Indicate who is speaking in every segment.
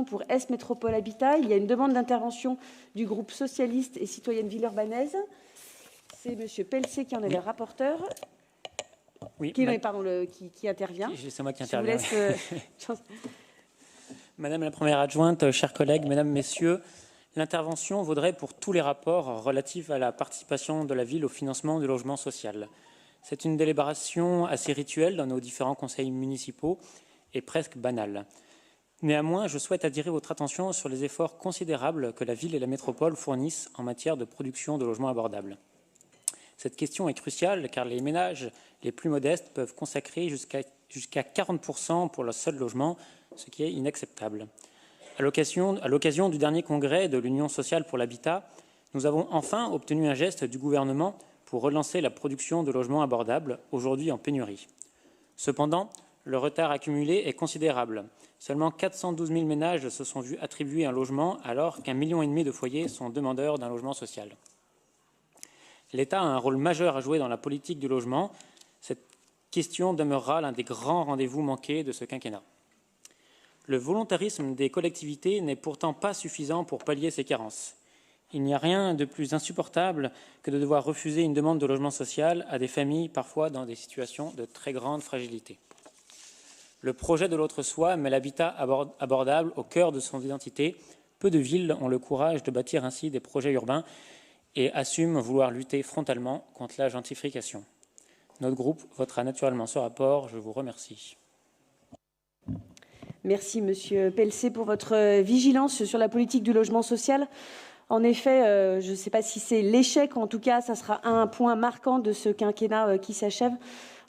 Speaker 1: pour Est Métropole Habitat. Il y a une demande d'intervention du groupe socialiste et citoyenne Villeurbannaise. C'est M. Pelcet qui en est le rapporteur.
Speaker 2: Oui,
Speaker 1: qui intervient.
Speaker 2: C'est moi qui interviens.
Speaker 1: Laisse,
Speaker 2: Madame la première adjointe, chers collègues, mesdames, messieurs, l'intervention vaudrait pour tous les rapports relatifs à la participation de la ville au financement du logement social. C'est une délibération assez rituelle dans nos différents conseils municipaux et presque banale. Néanmoins, je souhaite attirer votre attention sur les efforts considérables que la ville et la métropole fournissent en matière de production de logements abordables. Cette question est cruciale car les ménages les plus modestes peuvent consacrer jusqu'à 40% pour leur seul logement, ce qui est inacceptable. À l'occasion du dernier congrès de l'Union sociale pour l'habitat, nous avons enfin obtenu un geste du gouvernement pour relancer la production de logements abordables, aujourd'hui en pénurie. Cependant, le retard accumulé est considérable. Seulement 412 000 ménages se sont vus attribuer un logement alors qu'1,5 million de foyers sont demandeurs d'un logement social. L'État a un rôle majeur à jouer dans la politique du logement. Cette question demeurera l'un des grands rendez-vous manqués de ce quinquennat. Le volontarisme des collectivités n'est pourtant pas suffisant pour pallier ces carences. Il n'y a rien de plus insupportable que de devoir refuser une demande de logement social à des familles parfois dans des situations de très grande fragilité. Le projet de l'autre soi met l'habitat abordable au cœur de son identité. Peu de villes ont le courage de bâtir ainsi des projets urbains et assument vouloir lutter frontalement contre la gentrification. Notre groupe votera naturellement ce rapport. Je vous remercie.
Speaker 1: Merci, Monsieur Pelcet, pour votre vigilance sur la politique du logement social. En effet, je ne sais pas si c'est l'échec, en tout cas, ça sera un point marquant de ce quinquennat qui s'achève.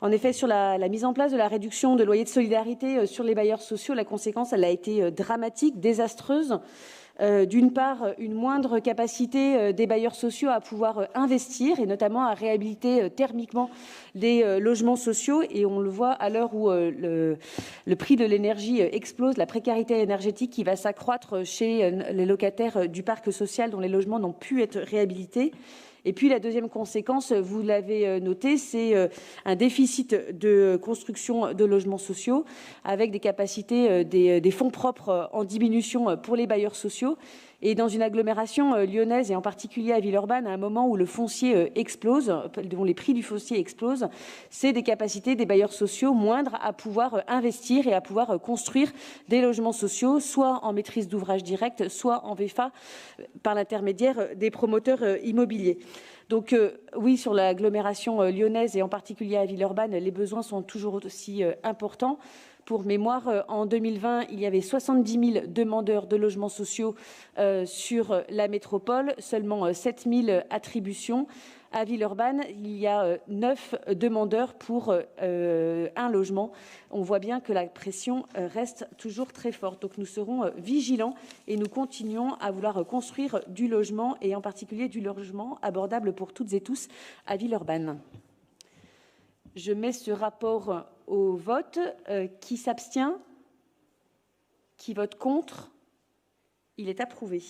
Speaker 1: En effet, sur la mise en place de la réduction de loyer de solidarité sur les bailleurs sociaux, la conséquence, elle a été dramatique, désastreuse. D'une part, une moindre capacité des bailleurs sociaux à pouvoir investir et notamment à réhabiliter thermiquement des logements sociaux. Et on le voit à l'heure où le prix de l'énergie explose, la précarité énergétique qui va s'accroître chez les locataires du parc social dont les logements n'ont pu être réhabilités. Et puis la deuxième conséquence, vous l'avez noté, c'est un déficit de construction de logements sociaux avec des capacités des fonds propres en diminution pour les bailleurs sociaux. Et dans une agglomération lyonnaise et en particulier à Villeurbanne, à un moment où le foncier explose, dont les prix du foncier explosent, c'est des capacités des bailleurs sociaux moindres à pouvoir investir et à pouvoir construire des logements sociaux, soit en maîtrise d'ouvrage direct, soit en VFA par l'intermédiaire des promoteurs immobiliers. Donc oui, sur l'agglomération lyonnaise et en particulier à Villeurbanne, les besoins sont toujours aussi importants. Pour mémoire, en 2020, il y avait 70 000 demandeurs de logements sociaux sur la métropole, seulement 7 000 attributions. À Villeurbanne, il y a 9 demandeurs pour un logement. On voit bien que la pression reste toujours très forte. Donc nous serons vigilants et nous continuons à vouloir construire du logement et en particulier du logement abordable pour toutes et tous à Villeurbanne. Je mets ce rapport au vote. Qui s'abstient? Qui vote contre? Il est approuvé.